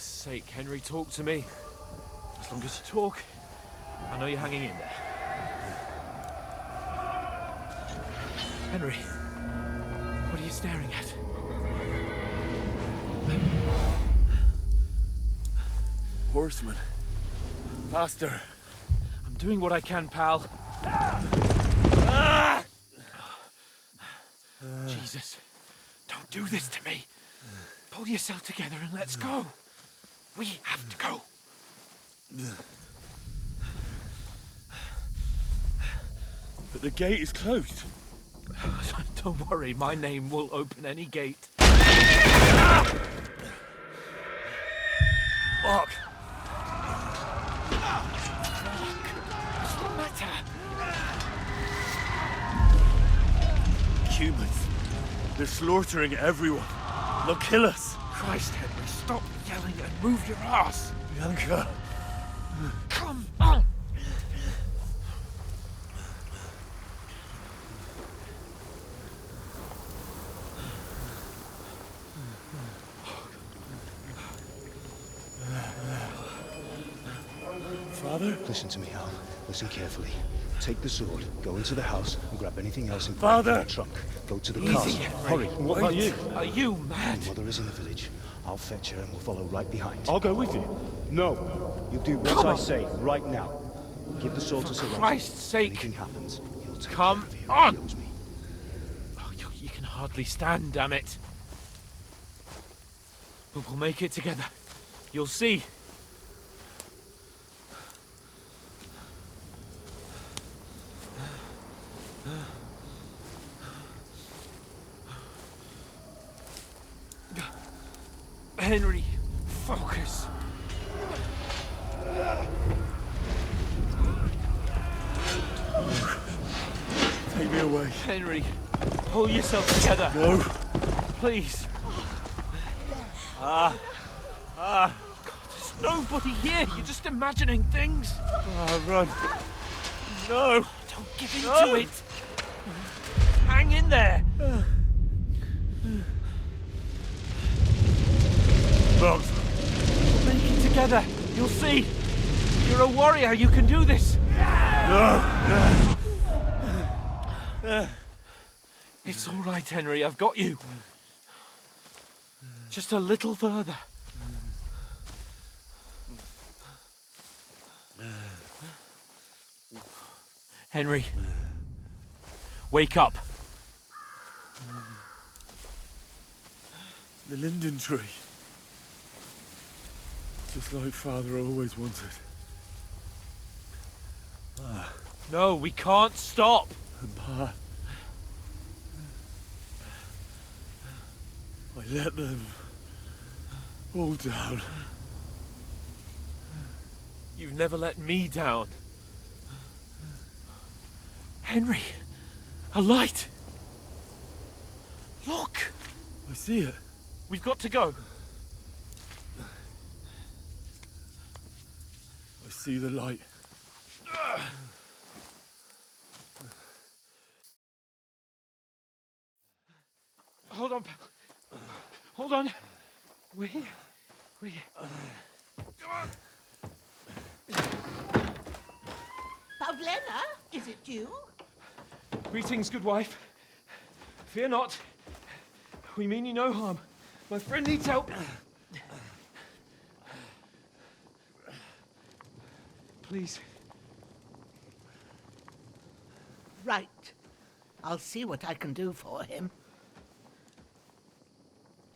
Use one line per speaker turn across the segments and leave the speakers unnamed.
Christ's sake, Henry, talk to me. As long as you talk, I know you're hanging in there. Henry, what are you staring at?
Horseman. Faster.
I'm doing what I can, pal. Jesus, don't do this to me. Pull yourself together and let's go. We have to go.
But the gate is closed.
Don't worry, my name will open any gate.
Fuck.
What's the matter?
Humans. They're slaughtering everyone. They'll kill us.
Christ, Henry, stop yelling and move your ass.
Bianca.
Come on.
Father?
Listen to me, Hal. Listen carefully. Take the sword, go into the house, and grab anything else in
Father!
the trunk. Go to the
Easy,
car.
Henry.
Hurry.
What about you?
Are you mad?
Your mother is in the village. I'll fetch her and we'll follow right behind.
I'll go with you.
No. You do what
Come
I
on.
say right now. Give the sword to Sir Roger.
Christ's sake.
Anything happens, he'll take
Come
care of you.
on.
He owes me.
Oh, you can hardly stand, damn it. But we'll make it together. You'll see. Henry, focus.
Take me away.
Henry, pull yourself together.
No.
Please. God, there's nobody here. You're just imagining things.
Run. No.
Don't give in
No.
to it. Hang in there.
Box.
We'll make it together. You'll see. You're a warrior. You can do this.
No.
It's all right, Henry. I've got you. Just a little further. Henry, wake up.
The linden tree. Just like Father always wanted.
No, we can't stop.
And Pa. I let them all down.
You've never let me down. Henry, a light. Look,
I see it.
we've got to go.
I see the light.
Hold on. Hold on. We.
Pavlena, is it you?
Greetings, good wife. Fear not. We mean you no harm. My friend needs help. Please.
Right. I'll see what I can do for him.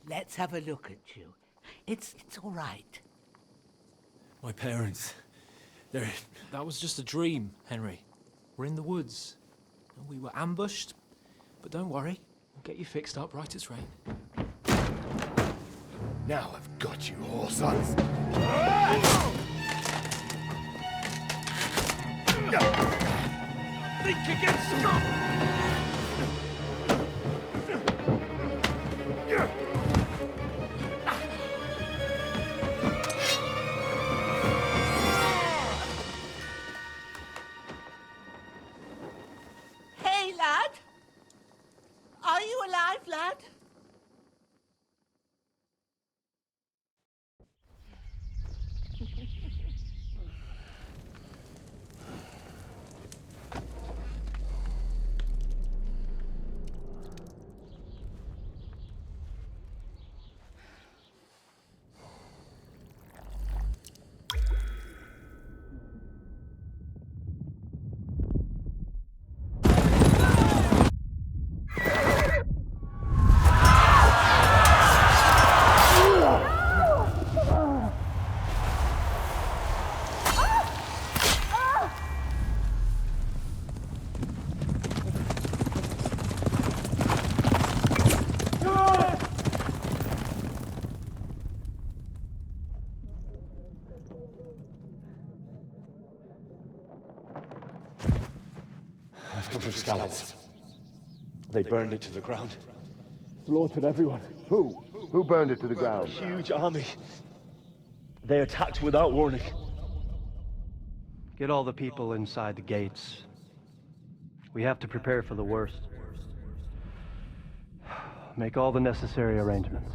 Let's have a look at you. It's all right.
My parents. They're...
That was just a dream, Henry. We're in the woods. We were ambushed, but don't worry. We'll get you fixed up right as rain.
Now I've got you, whore sons.
Think against.
Hey, lad. Are you alive, lad?
hundred scallops. They burned it to the ground.
Slaughtered everyone. Who? Who burned it to the ground?
Huge army. They attacked without warning.
Get all the people inside the gates. We have to prepare for the worst. Make all the necessary arrangements.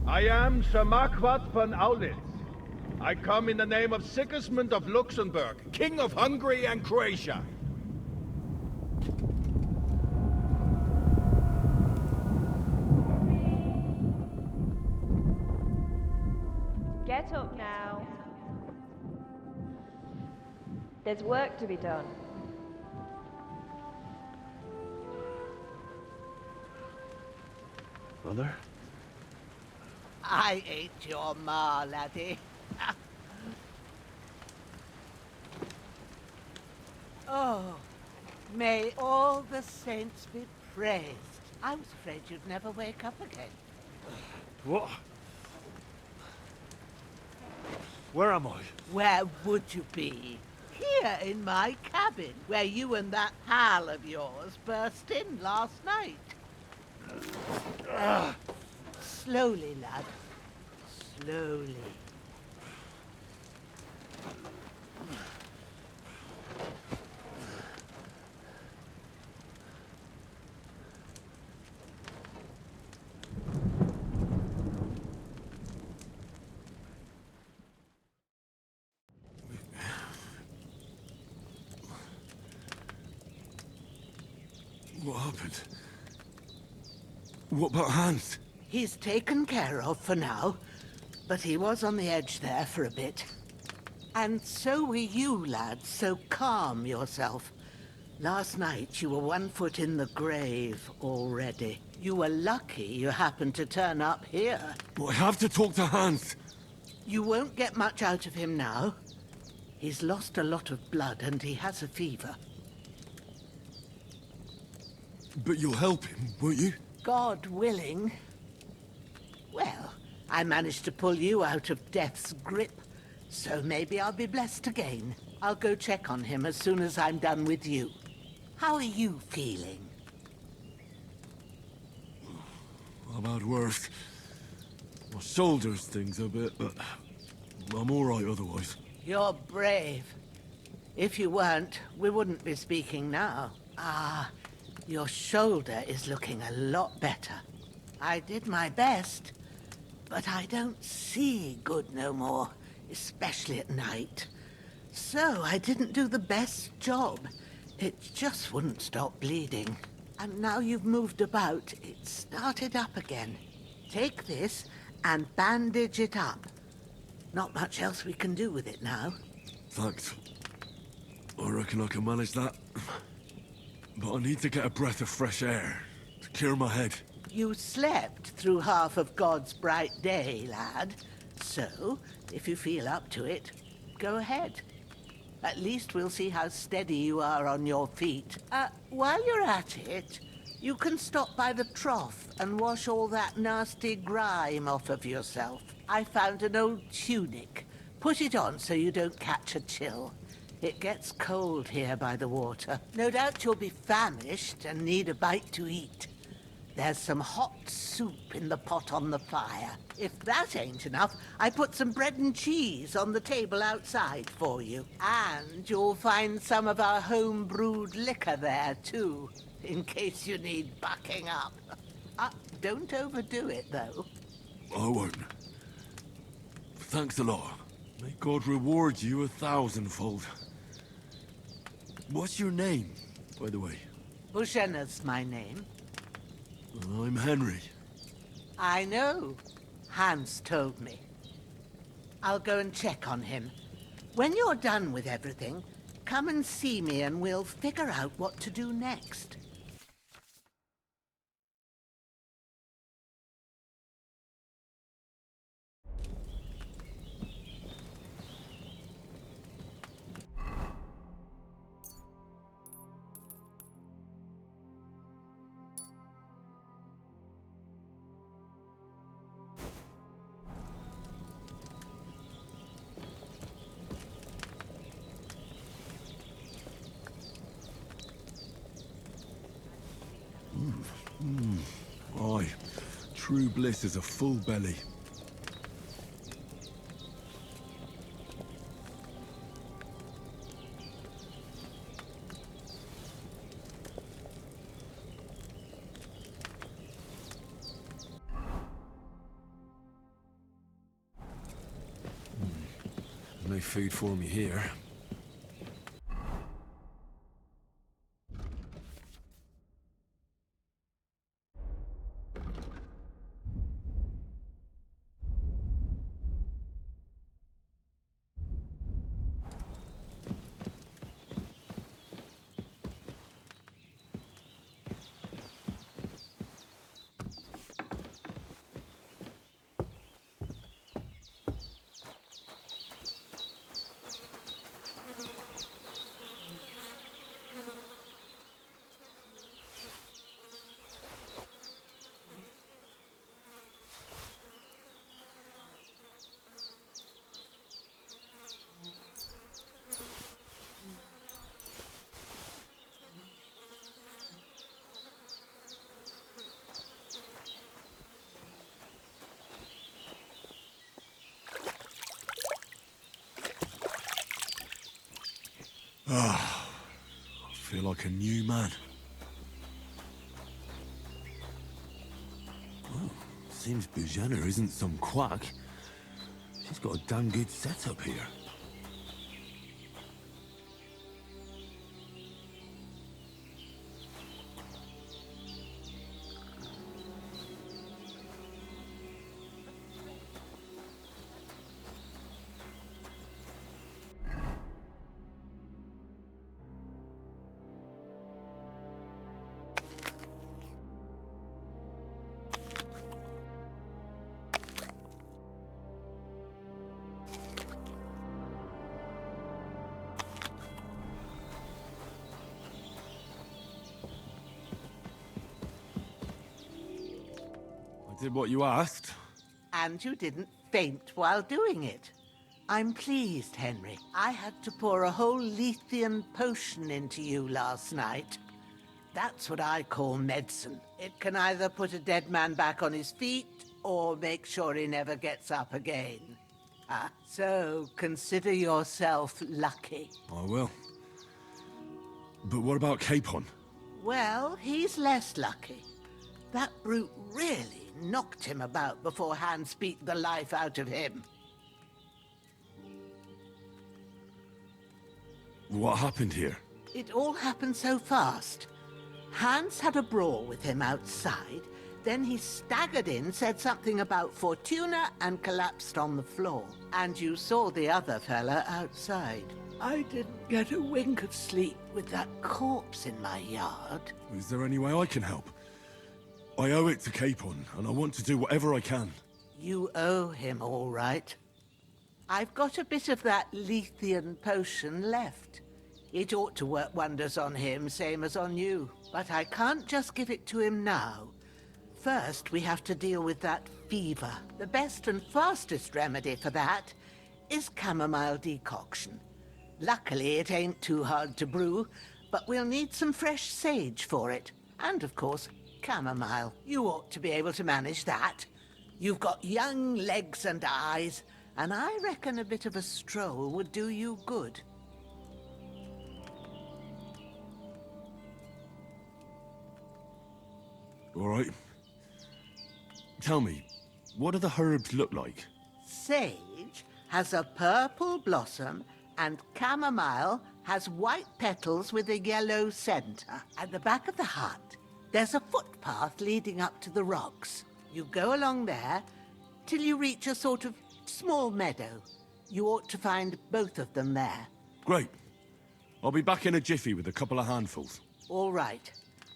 I am Sir Marquardt von Aulitz. I come in the name of Sigismund of Luxembourg, King of Hungary and Croatia.
Get up now. There's work to be done.
Mother?
I ain't your ma, laddie. Oh, may all the saints be praised. I was afraid you'd never wake up again.
What? Where am I?
Where would you be? Here in my cabin, where you and that pal of yours burst in last night. Slowly, lad. Slowly.
What happened? What about Hans?
He's taken care of for now, but he was on the edge there for a bit. And so were you, lad, so calm yourself. Last night you were 1 foot in the grave already. You were lucky you happened to turn up here.
Well, I have to talk to Hans.
You won't get much out of him now. He's lost a lot of blood and he has a fever.
But you'll help him, won't you?
God willing. Well, I managed to pull you out of death's grip, so maybe I'll be blessed again. I'll go check on him as soon as I'm done with you. How are you feeling?
I've had worse. My shoulders stings a bit, but I'm all right otherwise.
You're brave. If you weren't, we wouldn't be speaking now. Your shoulder is looking a lot better. I did my best, but I don't see good no more, especially at night. So I didn't do the best job. It just wouldn't stop bleeding. And now you've moved about, it started up again. Take this and bandage it up. Not much else we can do with it now.
Thanks. I reckon I can manage that. But I need to get a breath of fresh air to clear my head.
You slept through half of God's bright day, lad. So, if you feel up to it, go ahead. At least we'll see how steady you are on your feet. While you're at it, you can stop by the trough and wash all that nasty grime off of yourself. I found an old tunic. Put it on so you don't catch a chill. It gets cold here by the water. No doubt you'll be famished and need a bite to eat. There's some hot soup in the pot on the fire. If that ain't enough, I put some bread and cheese on the table outside for you. And you'll find some of our home-brewed liquor there, too, in case you need bucking up. Don't overdo it, though.
I won't. Thanks a lot. May God reward you 1,000-fold. What's your name, by the way?
Bushenna's my name.
I'm Henry.
I know. Hans told me. I'll go and check on him. When you're done with everything, come and see me and we'll figure out what to do next.
Aye, true bliss is a full belly. No food for me here. I feel like a new man. Well, seems Bujana isn't some quack. She's got a damn good setup here. I did what you asked.
And you didn't faint while doing it. I'm pleased, Henry. I had to pour a whole Lethean potion into you last night. That's what I call medicine. It can either put a dead man back on his feet, or make sure he never gets up again. So consider yourself lucky.
I will. But what about Capon?
Well, he's less lucky. That brute really knocked him about before Hans beat the life out of him.
What happened here?
It all happened so fast. Hans had a brawl with him outside, then he staggered in, said something about Fortuna, and collapsed on the floor. And you saw the other fella outside. I didn't get a wink of sleep with that corpse in my yard.
Is there any way I can help? I owe it to Capon, and I want to do whatever I can.
You owe him, all right. I've got a bit of that Lethean potion left. It ought to work wonders on him, same as on you. But I can't just give it to him now. First, we have to deal with that fever. The best and fastest remedy for that is chamomile decoction. Luckily, it ain't too hard to brew, but we'll need some fresh sage for it. And, of course, chamomile. You ought to be able to manage that. You've got young legs and eyes, and I reckon a bit of a stroll would do you good.
All right. Tell me, what do the herbs look like?
Sage has a purple blossom, and chamomile has white petals with a yellow center. At the back of the hut, there's a footpath leading up to the rocks. You go along there till you reach a sort of small meadow. You ought to find both of them there.
Great. I'll be back in a jiffy with a couple of handfuls.
All right.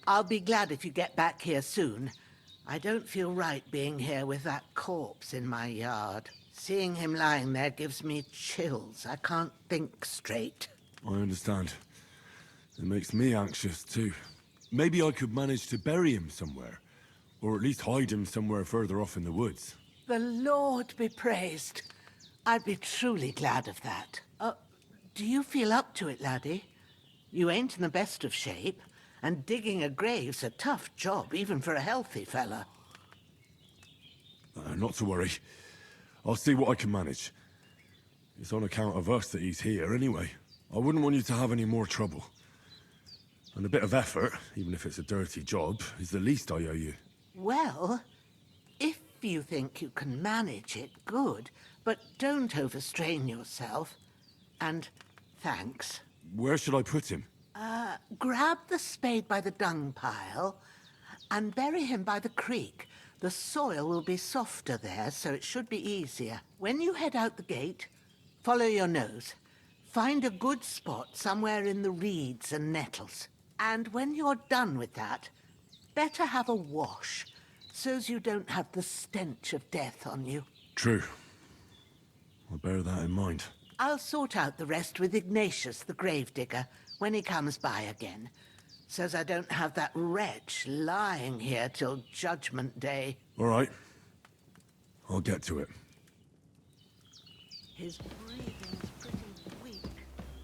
I'll be glad if you get back here soon. I don't feel right being here with that corpse in my yard. Seeing him lying there gives me chills. I can't think straight.
I understand. It makes me anxious, too. Maybe I could manage to bury him somewhere. Or at least hide him somewhere further off in the woods.
The Lord be praised. I'd be truly glad of that. Do you feel up to it, laddie? You ain't in the best of shape, And digging a grave's a tough job, even for a healthy fella.
Not to worry. I'll see what I can manage. It's on account of us that he's here anyway. I wouldn't want you to have any more trouble. And a bit of effort, even if it's a dirty job, is the least I owe you.
Well, if you think you can manage it, good. But don't overstrain yourself. And thanks.
Where should I put him?
Grab the spade by the dung pile and bury him by the creek. The soil will be softer there, so it should be easier. When you head out the gate, follow your nose. Find a good spot somewhere in the reeds and nettles. And when you're done with that, better have a wash, so's you don't have the stench of death on you.
True. I'll bear that in mind.
I'll sort out the rest with Ignatius, the gravedigger, when he comes by again, so's I don't have that wretch lying here till Judgment Day.
All right. I'll get to it.
His breathing's pretty weak,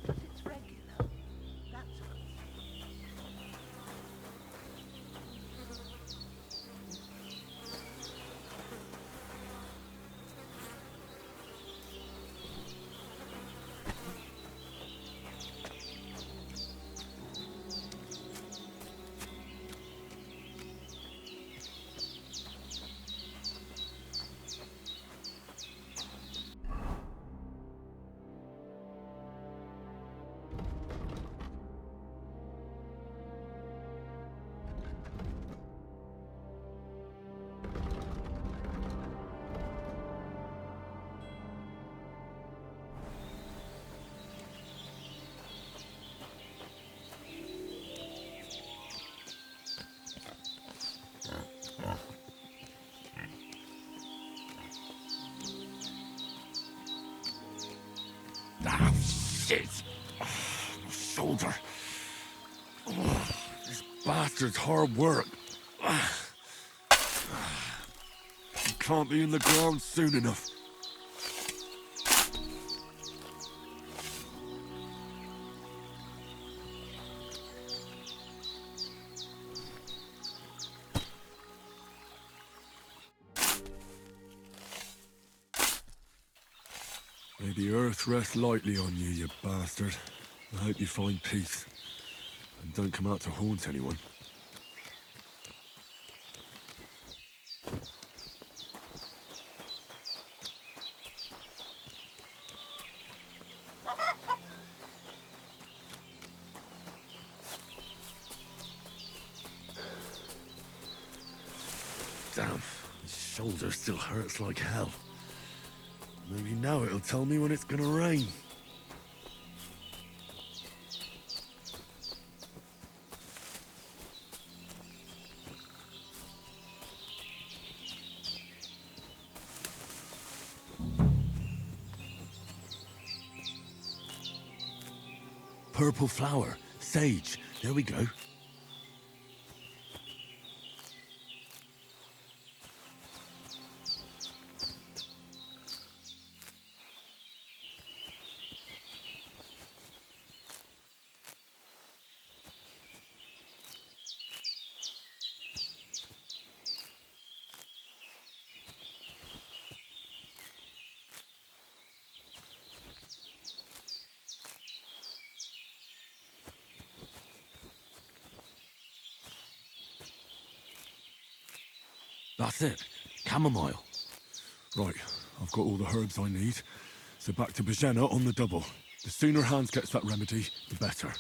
but it's regular. That's all.
Ah, shit! Oh, my shoulder. Oh, this bastard's hard work. You can't be in the ground soon enough. May the earth rest lightly on you, you bastard. I hope you find peace. And don't come out to haunt anyone. Damn, my shoulder still hurts like hell. Maybe now it'll tell me when it's gonna rain. Purple flower, sage, there we go. That's it. Chamomile. Right, I've got all the herbs I need. So back to Bajena on the double. The sooner Hans gets that remedy, the better.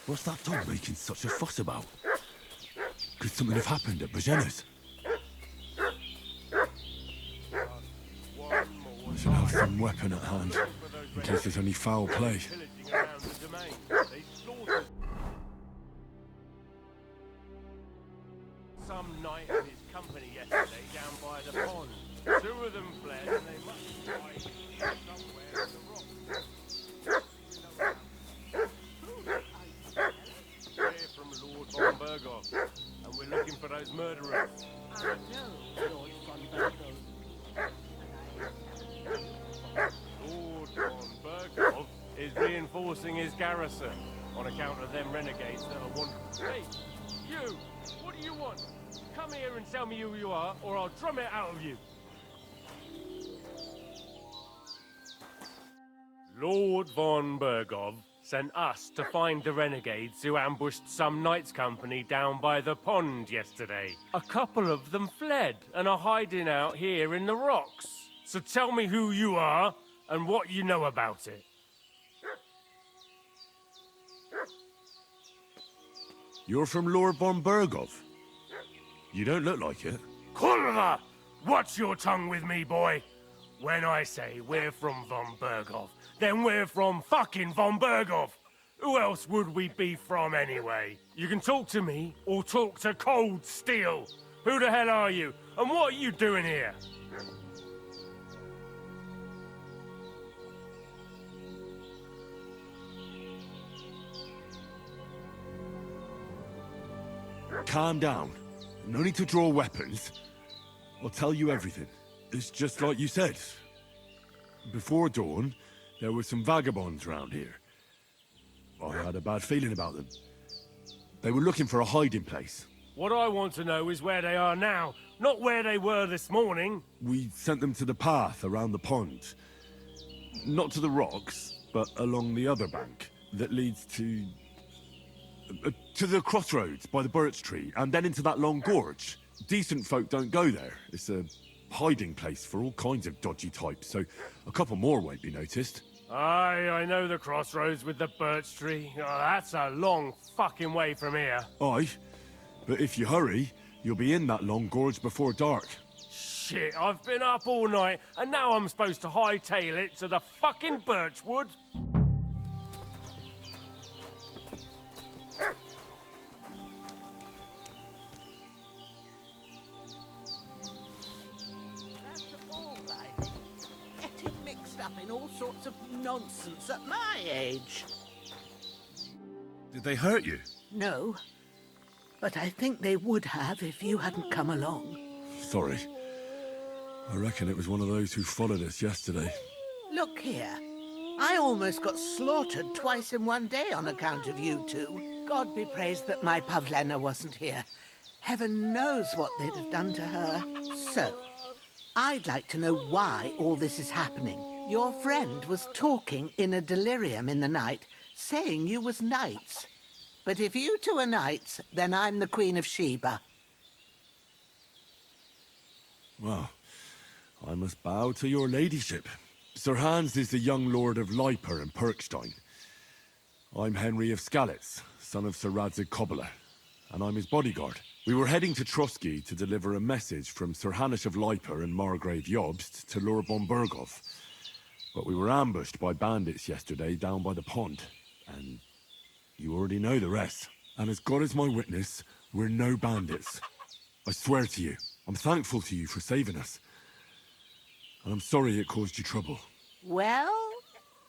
What's that dog making such a fuss about? Could something have happened at Bajena's? I should have some weapon at hand, in case there's any foul play.
Some
some knight and his company yesterday down by the pond. 2 of them fled and they must be hiding somewhere in the rocks. We're from Lord von Bergov, and we're looking for those murderers.
I know Lord von Bergov.
Lord von Bergov is reinforcing his garrison on account of them renegades that are wandering. Hey, you! What do you want? Come here and tell me who you are, or I'll drum it out of you. Lord von Bergov sent us to find the renegades who ambushed some knights' company down by the pond yesterday. A couple of them fled and are hiding out here in the rocks. So tell me who you are and what you know about it.
You're from Lord von Bergov? You don't look like it.
Kulva! Watch your tongue with me, boy. When I say we're from von Bergov, then we're from fucking von Bergov. Who else would we be from anyway? You can talk to me or talk to cold steel. Who the hell are you? And what are you doing here?
Calm down. No need to draw weapons. I'll tell you everything. It's just like you said. Before dawn, there were some vagabonds round here. I had a bad feeling about them. They were looking for a hiding place.
What I want to know is where they are now, not where they were this morning.
We sent them to the path around the pond. Not to the rocks, but along the other bank that leads to the crossroads by the birch tree, and then into that long gorge. Decent folk don't go there. It's a hiding place for all kinds of dodgy types, so a couple more won't be noticed.
Aye, I know the crossroads with the birch tree. Oh, that's a long fucking way from here.
Aye, but if you hurry, you'll be in that long gorge before dark.
Shit, I've been up all night, and now I'm supposed to hightail it to the fucking birchwood?
In all sorts of nonsense at my age.
Did they hurt you?
No, but I think they would have if you hadn't come along.
Sorry. I reckon it was one of those who followed us yesterday.
Look here. I almost got slaughtered twice in one day on account of you two. God be praised that my Pavlena wasn't here. Heaven knows what they'd have done to her. So, I'd like to know why all this is happening. Your friend was talking in a delirium in the night, saying you was knights. But if you two are knights, then I'm the Queen of Sheba.
Well, I must bow to your ladyship. Sir Hans is the young lord of Leiper and Perkstein. I'm Henry of Skalitz, son of Sir Radzig Kobyla, and I'm his bodyguard. We were heading to Trotsky to deliver a message from Sir Hanush of Leiper and Margrave Jobst to Lord von Bergov. But we were ambushed by bandits yesterday down by the pond, and you already know the rest. And as God is my witness, we're no bandits. I swear to you, I'm thankful to you for saving us. And I'm sorry it caused you trouble.
Well,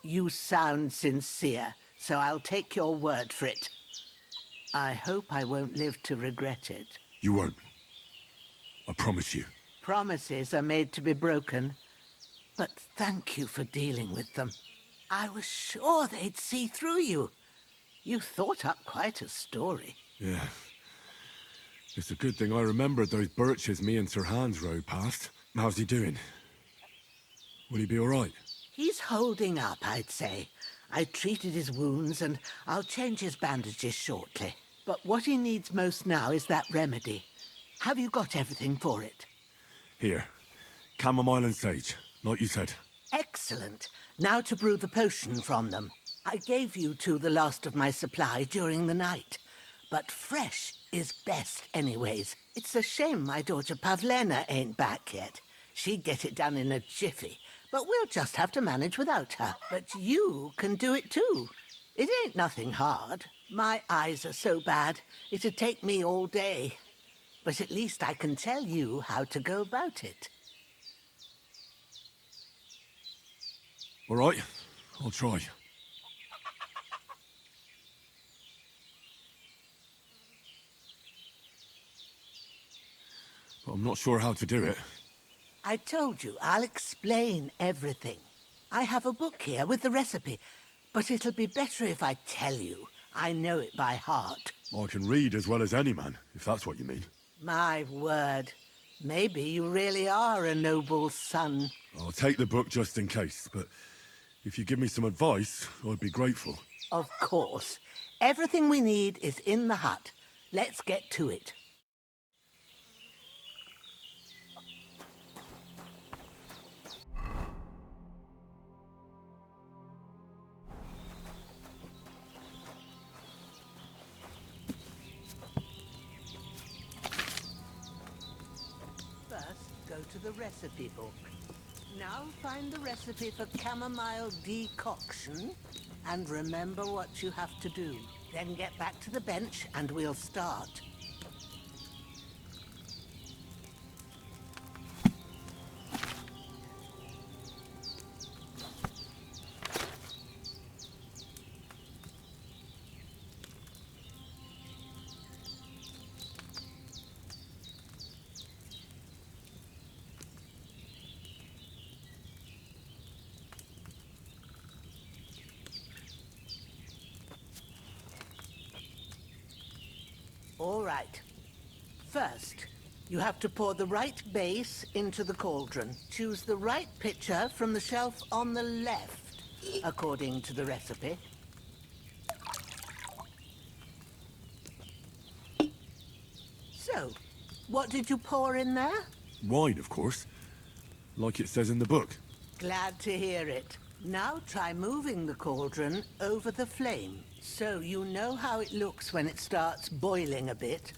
you sound sincere, so I'll take your word for it. I hope I won't live to regret it.
You won't. I promise you.
Promises are made to be broken. But thank you for dealing with them. I was sure they'd see through you. You thought up quite a story.
Yeah. It's a good thing I remembered those birches me and Sir Hans rode past. How's he doing? Will he be all right?
He's holding up, I'd say. I treated his wounds, and I'll change his bandages shortly. But what he needs most now is that remedy. Have you got everything for it?
Here. Chamomile and sage, like you said.
Excellent. Now to brew the potion from them. I gave you two the last of my supply during the night. But fresh is best anyways. It's a shame my daughter Pavlena ain't back yet. She'd get it done in a jiffy. But we'll just have to manage without her. But you can do it too. It ain't nothing hard. My eyes are so bad, it'd take me all day. but at least I can tell you how to go about it.
All right, I'll try. But I'm not sure how to do it.
I told you, I'll explain everything. I have a book here with the recipe, but it'll be better if I tell you. I know it by heart.
I can read as well as any man, if that's what you mean.
My word. Maybe you really are a noble son.
I'll take the book just in case, but if you give me some advice, I'd be grateful.
Of course. Everything we need is in the hut. Let's get to it. Go to the recipe book. Now find the recipe for chamomile decoction and remember what you have to do. Then get back to the bench and we'll start. All right. First, you have to pour the right base into the cauldron. Choose the right pitcher from the shelf on the left, according to the recipe. So, what did you pour in there?
Wine, of course. Like it says in the book.
Glad to hear it. Now try moving the cauldron over the flame, so you know how it looks when it starts boiling a bit.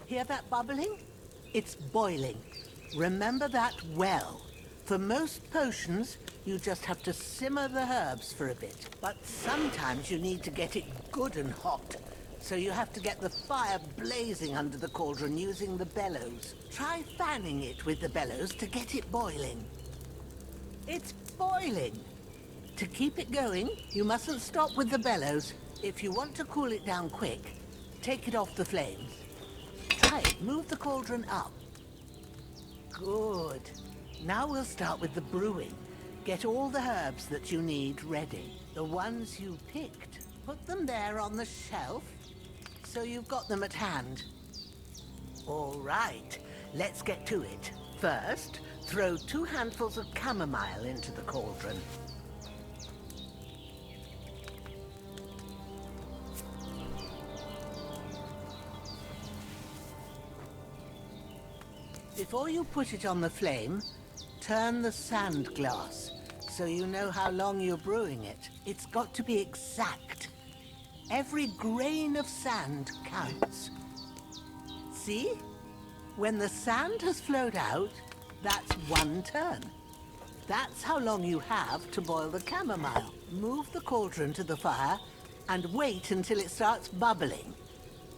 Hear that bubbling? It's boiling. Remember that well. For most potions, you just have to simmer the herbs for a bit. But sometimes you need to get it good and hot. So you have to get the fire blazing under the cauldron using the bellows. Try fanning it with the bellows to get it boiling. It's boiling! To keep it going, you mustn't stop with the bellows. If you want to cool it down quick, take it off the flames. Try it. Move the cauldron up. Good. Now we'll start with the brewing. Get all the herbs that you need ready. The ones you picked. Put them there on the shelf, so you've got them at hand. All right, let's get to it. First, throw 2 handfuls of chamomile into the cauldron. Before you put it on the flame, turn the sand glass, so you know how long you're brewing it. It's got to be exact. Every grain of sand counts. See? When the sand has flowed out, that's 1 turn. That's how long you have to boil the chamomile. Move the cauldron to the fire and wait until it starts bubbling.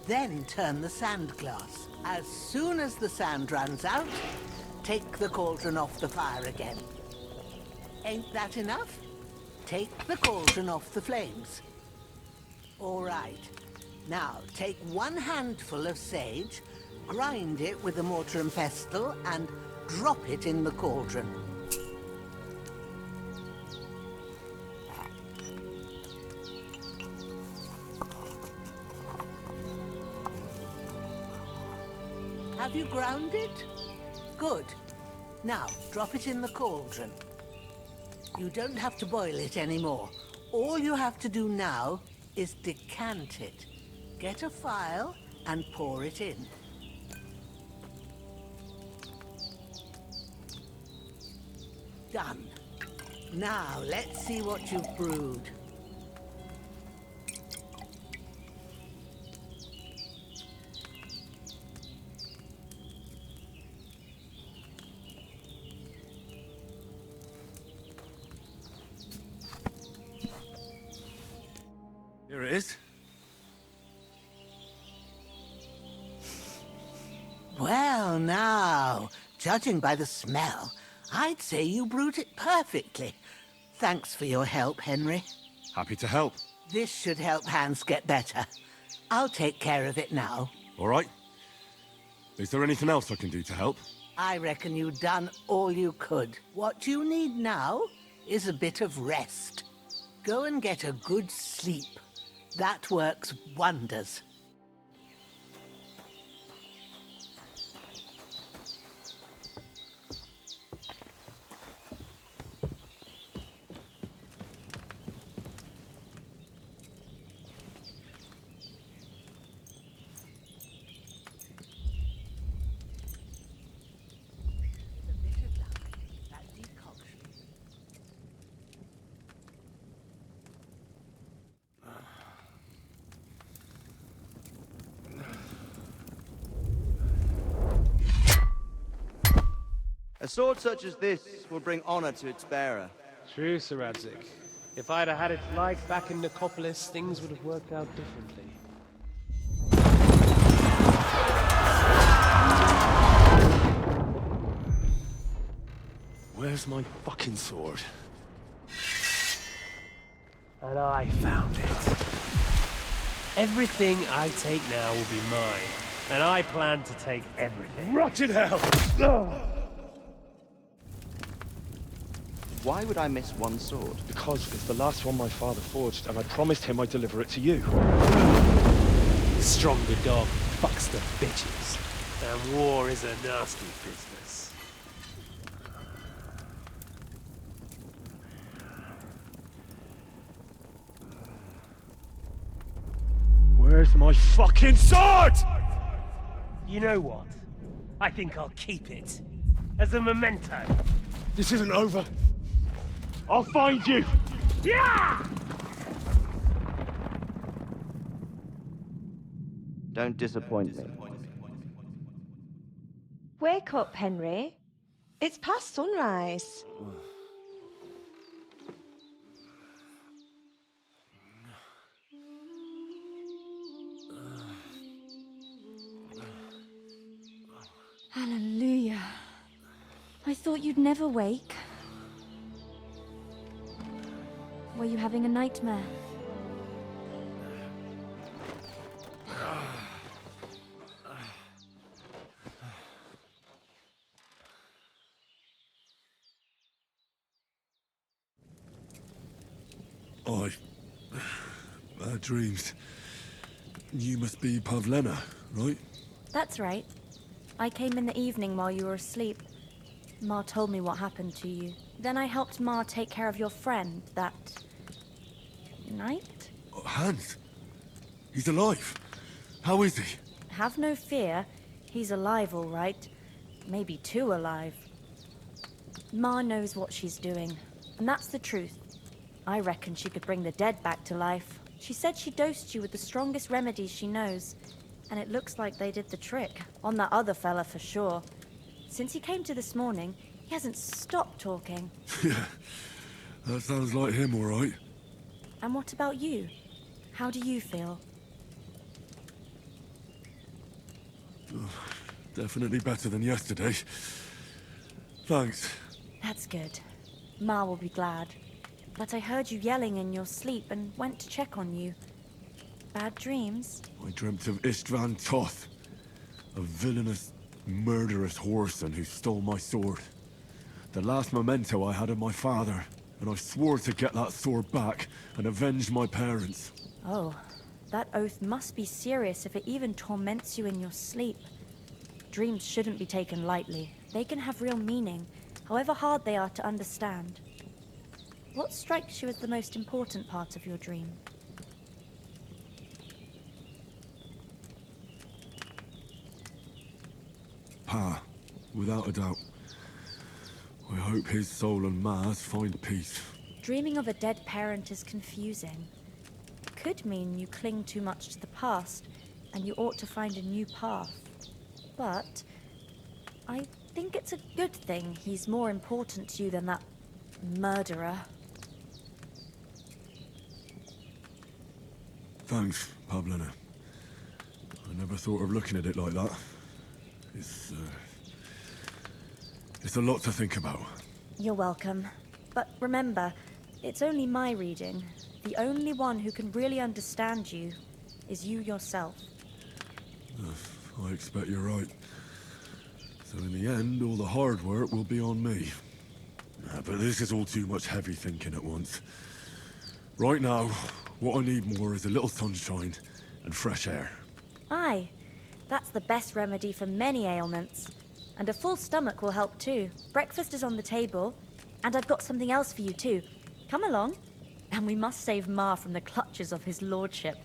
Then turn the sand glass. As soon as the sand runs out, take the cauldron off the fire again. Ain't that enough? Take the cauldron off the flames. All right. Now, take 1 handful of sage, grind it with a mortar and pestle, and drop it in the cauldron. Have you ground it? Good. Now, drop it in the cauldron. You don't have to boil it anymore. All you have to do now is decant it. Get a phial and pour it in. Done. Now, let's see what you've brewed.
Here it is.
Well, now, judging by the smell, I'd say you brewed it perfectly. Thanks for your help, Henry.
Happy to help.
This should help Hans get better. I'll take care of it now.
All right. Is there anything else I can do to help?
I reckon you've done all you could. What you need now is a bit of rest. Go and get a good sleep. That works wonders.
A sword such as this will bring honor to its bearer.
True, Sir Radzik. If I'd have had its like back in Nicopolis, things would have worked out differently.
Where's my fucking sword?
And I found it. Everything I take now will be mine. And I plan to take everything.
Rotted hell!
Why would I miss one sword?
Because it's the last one my father forged, and I promised him I'd deliver it to you.
Stronger dog fucks the bitches. And war is a nasty business.
Where's my fucking sword?
You know what? I think I'll keep it. As a memento.
This isn't over. I'll find you!
Yeah!
Don't disappoint me.
Wake up, Henry. It's past sunrise.
Hallelujah. I thought you'd never wake. Were you having a nightmare?
Bad dreams. You must be Pavlena, right?
That's right. I came in the evening while you were asleep. Ma told me what happened to you. Then I helped Ma take care of your friend that night?
Hans? He's alive. How is he?
Have no fear. He's alive, all right. Maybe too alive. Ma knows what she's doing, and that's the truth. I reckon she could bring the dead back to life. She said she dosed you with the strongest remedies she knows, and it looks like they did the trick. On that other fella for sure. Since he came to this morning, he hasn't stopped talking.
Yeah, that sounds like him, all right.
And what about you? How do you feel?
Definitely better than yesterday. Thanks.
That's good. Ma will be glad. But I heard you yelling in your sleep and went to check on you. Bad dreams?
I dreamt of Istvan Toth, a villainous, murderous whoreson who stole my sword. The last memento I had of my father, and I swore to get that sword back and avenge my parents.
Oh, that oath must be serious if it even torments you in your sleep. Dreams shouldn't be taken lightly. They can have real meaning, however hard they are to understand. What strikes you as the most important part of your dream?
Pa, without a doubt. I hope his soul and Ma's find peace.
Dreaming of a dead parent is confusing. It could mean you cling too much to the past, and you ought to find a new path. But I think it's a good thing he's more important to you than that murderer.
Thanks, Pavlina. I never thought of looking at it like that. It's a lot to think about.
You're welcome. But remember, it's only my reading. The only one who can really understand you is you yourself.
I expect you're right. So in the end, all the hard work will be on me. But this is all too much heavy thinking at once. Right now, what I need more is a little sunshine and fresh air.
Aye, that's the best remedy for many ailments. And a full stomach will help too. Breakfast is on the table, and I've got something else for you too. Come along, and we must save Ma from the clutches of his lordship.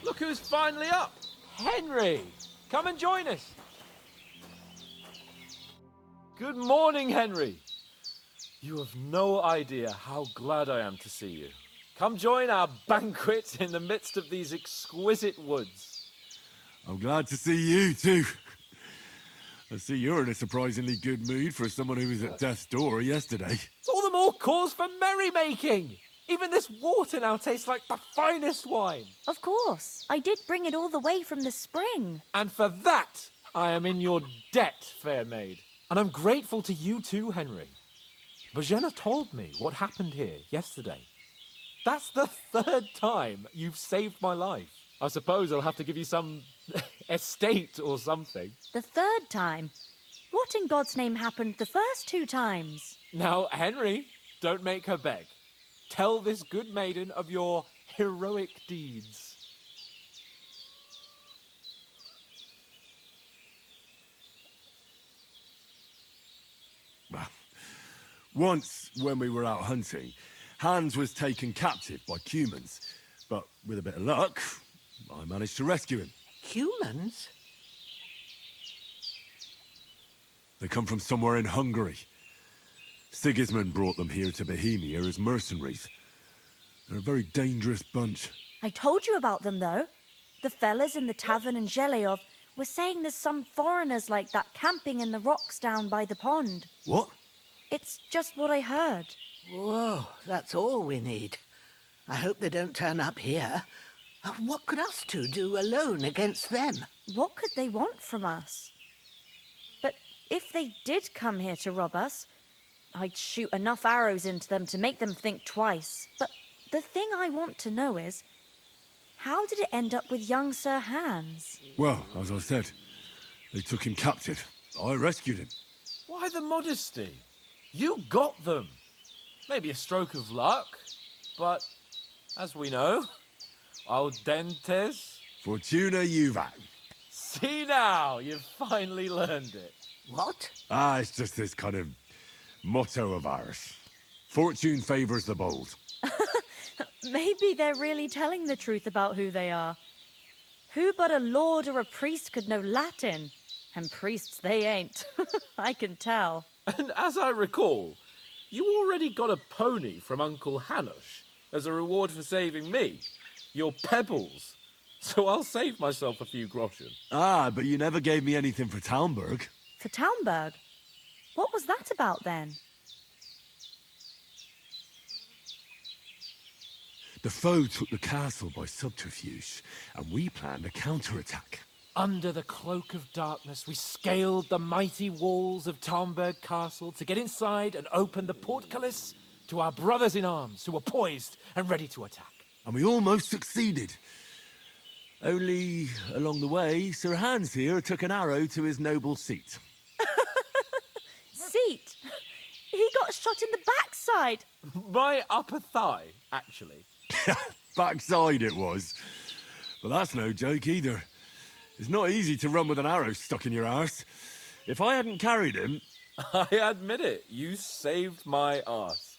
Look who's finally up! Henry! Come and join us! Good morning, Henry! You have no idea how glad I am to see you. Come join our banquet in the midst of these exquisite woods.
I'm glad to see you, too. I see you're in a surprisingly good mood for someone who was at death's door yesterday.
It's all the more cause for merrymaking! Even this water now tastes like the finest wine.
Of course. I did bring it all the way from the spring.
And for that, I am in your debt, fair maid. And I'm grateful to you too, Henry. Bojena told me what happened here yesterday. That's the third time you've saved my life. I suppose I'll have to give you some estate or something.
The third time? What in God's name happened the first 2 times?
Now, Henry, don't make her beg. Tell this good maiden of your heroic deeds.
Well, once, when we were out hunting, Hans was taken captive by humans. But with a bit of luck, I managed to rescue him.
Humans?
They come from somewhere in Hungary. Sigismund brought them here to Bohemia as mercenaries. They're a very dangerous bunch.
I told you about them, though. The fellas in the tavern in Zheleyov were saying there's some foreigners like that camping in the rocks down by the pond.
What?
It's just what I heard.
Whoa, that's all we need. I hope they don't turn up here. What could us two do alone against them?
What could they want from us? But if they did come here to rob us, I'd shoot enough arrows into them to make them think twice. But the thing I want to know is, how did it end up with young Sir Hans?
Well, as I said, they took him captive. I rescued him.
Why the modesty? You got them. Maybe a stroke of luck, but as we know, audentes.
Fortuna juvat.
See now, you've finally learned it.
What?
It's just this kind of motto of ours. Fortune favors the bold.
Maybe they're really telling the truth about who they are. Who but a lord or a priest could know Latin? And priests they ain't. I can tell.
And as I recall, you already got a pony from Uncle Hanush as a reward for saving me. Your pebbles. So I'll save myself a few groschen.
But you never gave me anything for Talmberg.
For Talmberg? What was that about then?
The foe took the castle by subterfuge, and we planned a counterattack.
Under the cloak of darkness, we scaled the mighty walls of Talmberg Castle to get inside and open the portcullis to our brothers in arms who were poised and ready to attack.
And we almost succeeded. Only, along the way, Sir Hans here took an arrow to his noble seat.
Seat? He got shot in the backside.
My upper thigh, actually.
Backside it was. But that's no joke either. It's not easy to run with an arrow stuck in your arse. If I hadn't carried him...
I admit it, you saved my arse.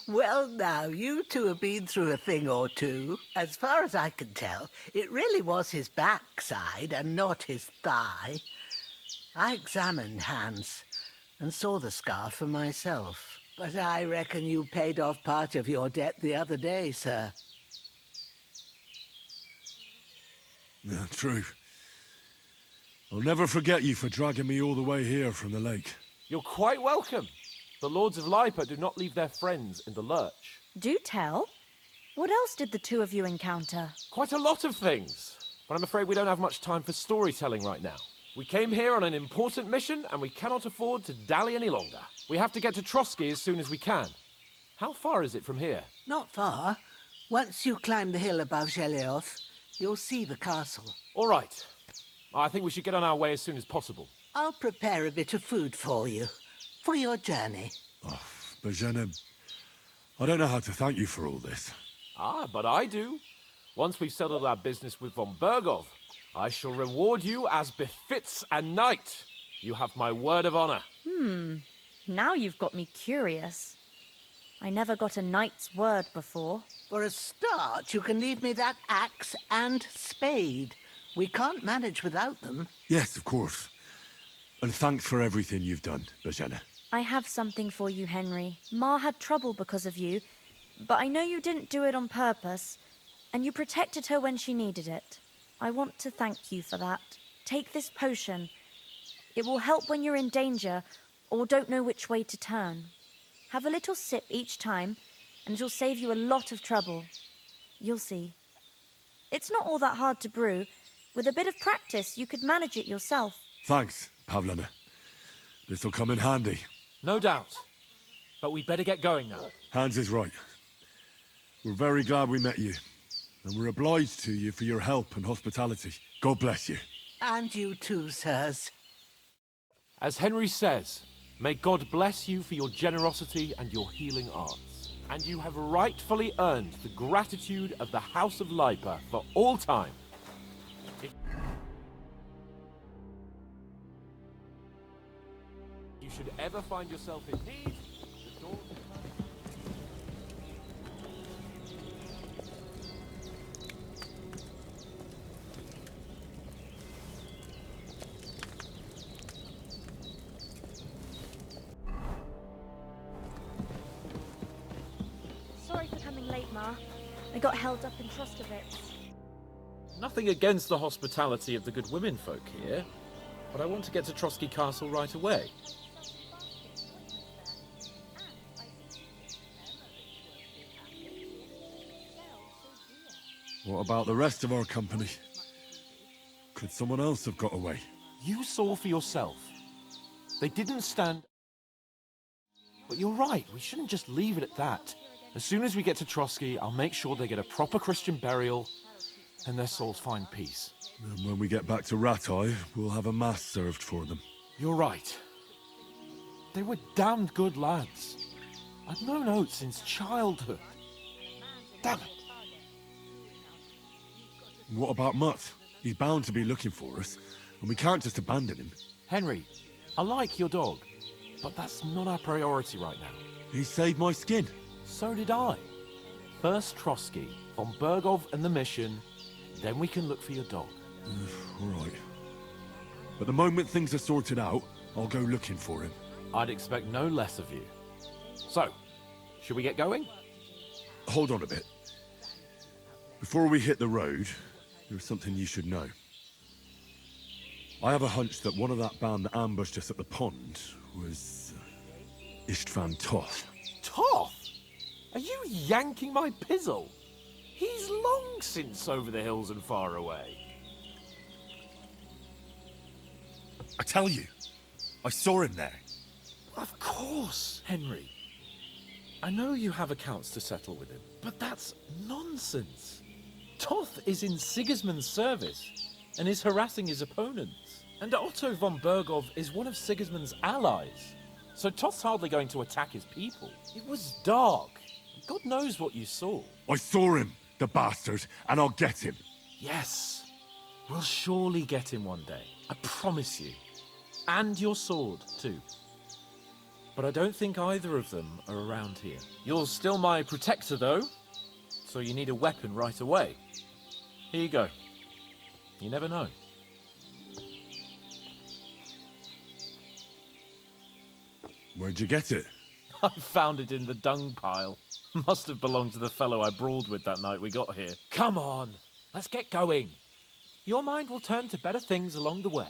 Well, now, you two have been through a thing or two. As far as I can tell, it really was his backside and not his thigh. I examined Hans and saw the scar for myself. But I reckon you paid off part of your debt the other day, sir.
Yeah, true. I'll never forget you for dragging me all the way here from the lake.
You're quite welcome. The Lords of Lipa do not leave their friends in the lurch.
Do tell. What else did the two of you encounter?
Quite a lot of things. But I'm afraid we don't have much time for storytelling right now. We came here on an important mission, and we cannot afford to dally any longer. We have to get to Trotsky as soon as we can. How far is it from here?
Not far. Once you climb the hill above Geleoth, you'll see the castle.
All right. I think we should get on our way as soon as possible.
I'll prepare a bit of food for you, for your journey.
Oh, Bozhena, I don't know how to thank you for all this.
Ah, but I do. Once we've settled our business with von Bergov, I shall reward you as befits a knight. You have my word of honor.
Now you've got me curious. I never got a knight's word before.
For a start, you can leave me that axe and spade. We can't manage without them.
Yes, of course. And thanks for everything you've done, Bozhena.
I have something for you, Henry. Ma had trouble because of you, but I know you didn't do it on purpose, and you protected her when she needed it. I want to thank you for that. Take this potion. It will help when you're in danger or don't know which way to turn. Have a little sip each time, and it'll save you a lot of trouble. You'll see. It's not all that hard to brew. With a bit of practice, you could manage it yourself.
Thanks, Pavlana. This'll come in handy.
No doubt. But we'd better get going now.
Hans is right. We're very glad we met you. And we're obliged to you for your help and hospitality. God bless you.
And you too, sirs.
As Henry says, may God bless you for your generosity and your healing arts. And you have rightfully earned the gratitude of the House of Lipa for all time. If you should ever find yourself in need, the door...
Sorry for coming late, Ma. I got held up in Troskovitz.
Nothing against the hospitality of the good women folk here, but I want to get to Trotsky Castle right away.
What about the rest of our company? Could someone else have got away?
You saw for yourself. They didn't stand... But you're right, we shouldn't just leave it at that. As soon as we get to Trotsky, I'll make sure they get a proper Christian burial and their souls find peace.
And when we get back to Ratai, we'll have a mass served for them.
You're right. They were damned good lads. I've known Oates since childhood. Damn it.
What about Mutt? He's bound to be looking for us, and we can't just abandon him.
Henry, I like your dog, but that's not our priority right now.
He saved my skin.
So did I. First Trotsky, von Bergov and the mission, then we can look for your dog.
All right. But the moment things are sorted out, I'll go looking for him.
I'd expect no less of you. So, should we get going?
Hold on a bit. Before we hit the road, there's something you should know. I have a hunch that one of that band that ambushed us at the pond was... Istvan Toth.
Toth? Are you yanking my pizzle? He's long since over the hills and far away.
I tell you, I saw him there.
Of course, Henry. I know you have accounts to settle with him, but that's nonsense. Toth is in Sigismund's service and is harassing his opponents. And Otto von Bergov is one of Sigismund's allies. So Toth's hardly going to attack his people. It was dark. God knows what you saw.
I saw him, the bastard, and I'll get him.
Yes. We'll surely get him one day. I promise you. And your sword, too. But I don't think either of them are around here. You're still my protector, though. So you need a weapon right away. Here you go. You never know.
Where'd you get it?
I found it in the dung pile. Must have belonged to the fellow I brawled with that night we got here. Come on, let's get going. Your mind will turn to better things along the way.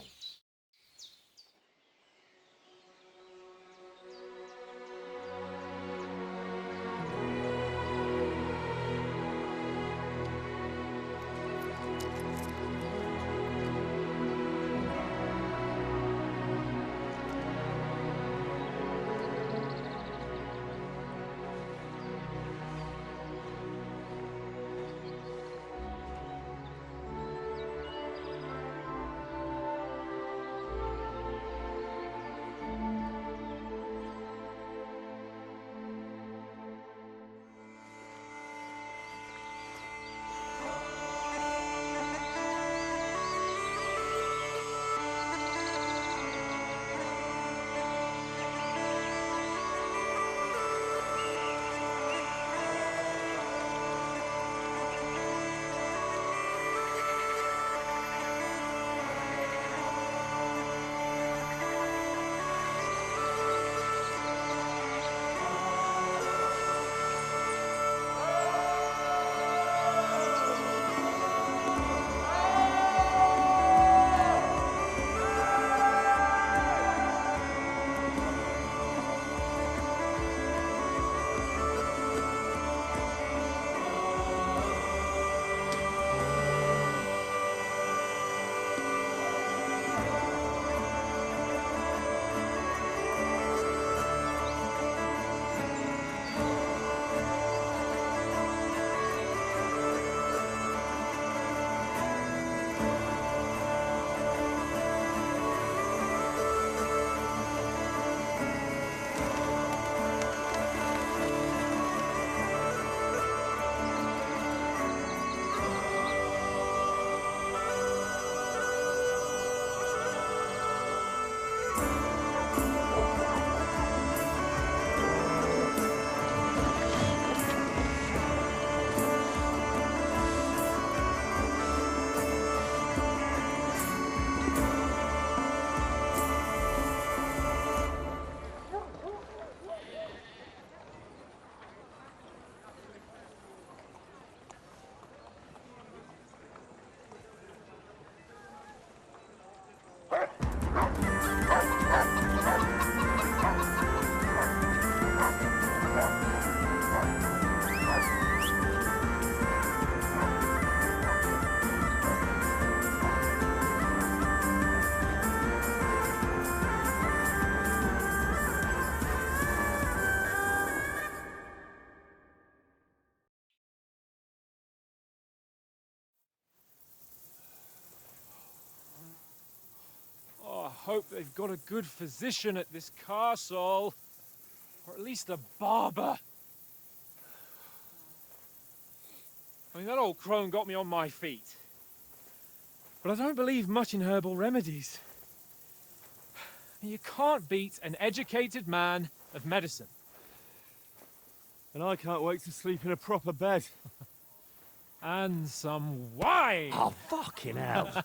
Oh, I hope they've got a good physician at this castle. Or at least a barber. I mean, that old crone got me on my feet. But I don't believe much in herbal remedies. You can't beat an educated man of medicine.
And I can't wait to sleep in a proper bed.
And some wine!
Oh, fucking hell.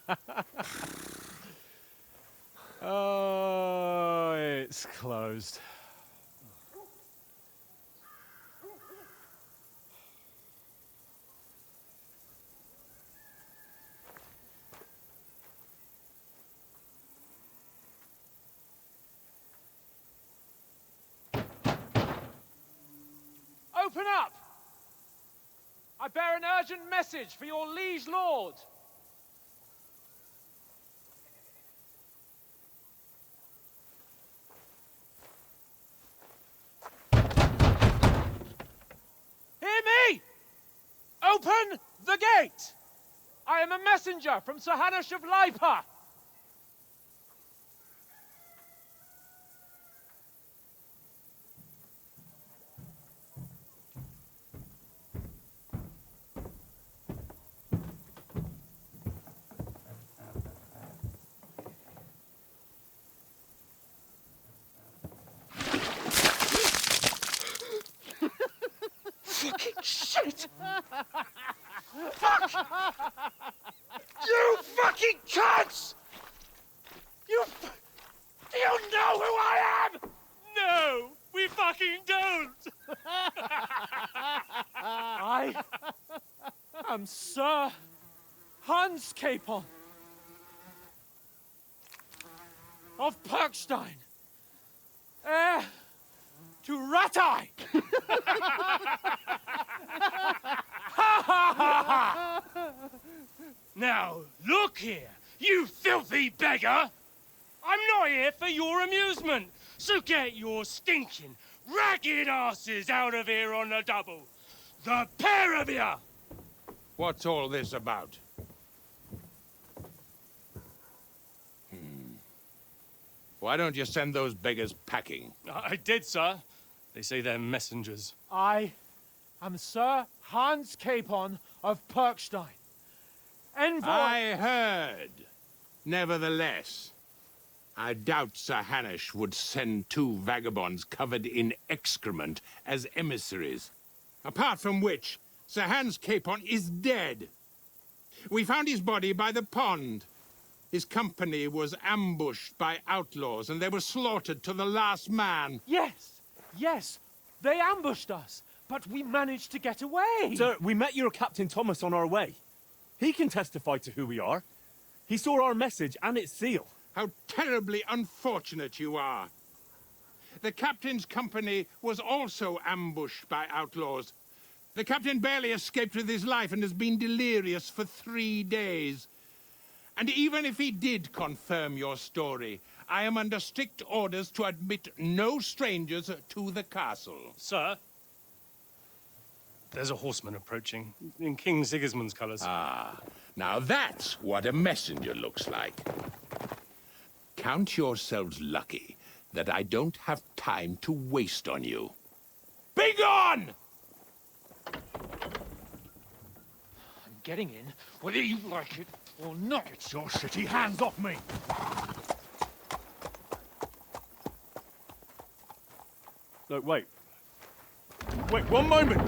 Oh, it's closed. Open up! I bear an urgent message for your liege lord. Hear me! Open the gate! I am a messenger from Sir Hanush of Lipa.
Fucking shit! Fuck! You fucking cunts! Do you know who I am?
No! We fucking fucking don't!
I am Sir Hans Capon of Perkstein, heir to Ratai.
Now, look here, you filthy beggar! I'm not here for your amusement, so get your stinking, ragged asses out of here on the double. The pair of you!
What's all this about? Why don't you send those beggars packing?
I did, sir. They say they're messengers.
I am Sir Hans Capon of Perkstein, envoy.
I heard. Nevertheless, I doubt Sir Hanush would send two vagabonds covered in excrement as emissaries. Apart from which, Sir Hans Capon is dead. We found his body by the pond. His company was ambushed by outlaws, and they were slaughtered to the last man.
Yes, yes, they ambushed us, but we managed to get away.
Sir, we met your Captain Thomas on our way. He can testify to who we are. He saw our message and its seal.
How terribly unfortunate you are. The captain's company was also ambushed by outlaws. The captain barely escaped with his life and has been delirious for 3 days. And even if he did confirm your story, I am under strict orders to admit no strangers to the castle.
Sir, there's a horseman approaching, in King Sigismund's colours.
Ah, now that's what a messenger looks like. Count yourselves lucky that I don't have time to waste on you. Be gone!
I'm getting in, whether you like it or not.
Get your shitty hands off me!
Look, wait. Wait, one moment!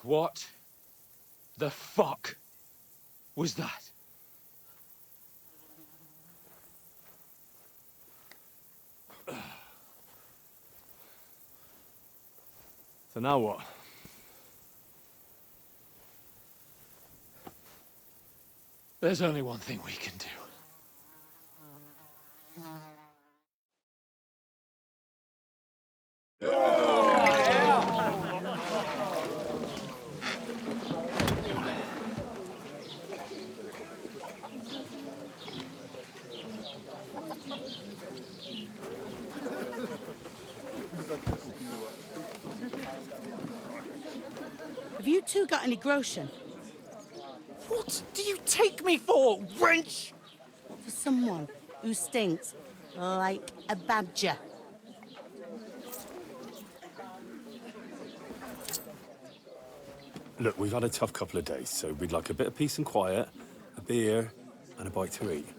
What the fuck was that?
So now what?
There's only one thing we can do.
Have you two got any groschen?
What do you take me for, wench?
For someone who stinks like a badger.
Look, we've had a tough couple of days, so we'd like a bit of peace and quiet, a beer, and a bite to eat.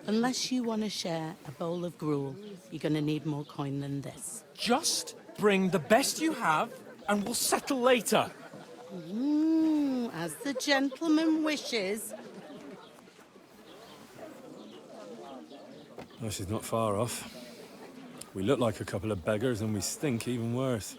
Unless you want to share a bowl of gruel, you're going to need more coin than this.
Just bring the best you have, and we'll settle later.
As the gentleman wishes.
Oh, she's not far off. We look like a couple of beggars, and we stink even worse.